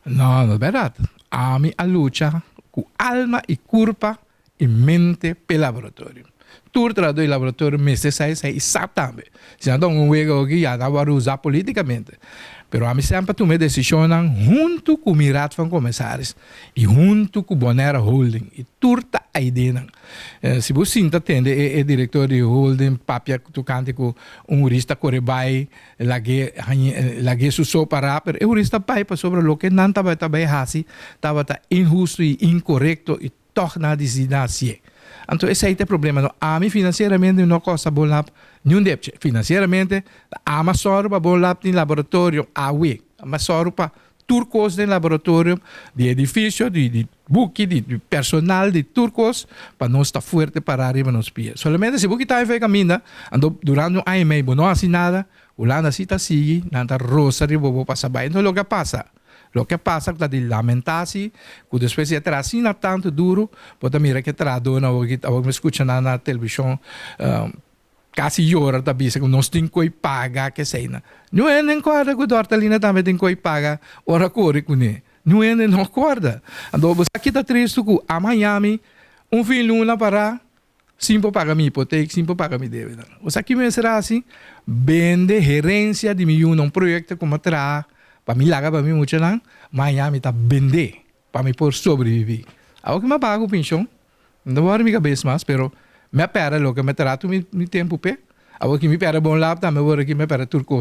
No, no es verdad. A mí a lucha con alma y culpa y mente pelo laboratorio. Tur traduz laboratório, mas isso aí sabe também. Se não um juego que já não vai usar politicamente. Pero a mim sempre tomei decisão junto com o Mirat van Comissários e junto com o Bonera Holding. E turta a ideia. Se você sinta atende o diretor de holding, papia tu cante com jurista corebai, lage su para, pero o jurista pai para sobre o que não estava hasi, estava injusto e incorreto e torna a desidência. Então, esse aí é o problema. Não, a mim, financeiramente, não costa bom lá. Nenhum deve. Financeiramente, a mais sorba bom lá no laboratório. A we. A mais sorba turcos no laboratório, de edifício, de buque, de personal, de turcos, para não estar forte para arriba nos pés. Solamente se buque está em caminho, ando durante um ano e meio, não assim nada, o lá na cita sigue, nada rosa, ribo, para saber. Então, o que passa? Lo que pasa é de lamentar-se, que depois de ter assim tanto duro, pode mirar que traduz, ou me escuta na televisão, quase chora da bisa, que nós temos que pagar, que sei, não é nem corda que o Dortalina também tem que pagar, ora corre com ele, não é nem corda. Então, você aqui está triste que a Miami, filho não para, simples paga minha hipoteca, simples paga minha dívida. Você aqui me será assim, vende gerência de um projeto como atrás, para mim, laga para mim muito lang, Miami está vender para mim por sobreviver. Algo que me pago pensão, não vou me cabeça mais, pero me pera lo que me trato mi tempo pé. Algo que me pera bom lá, também vou que me pera turco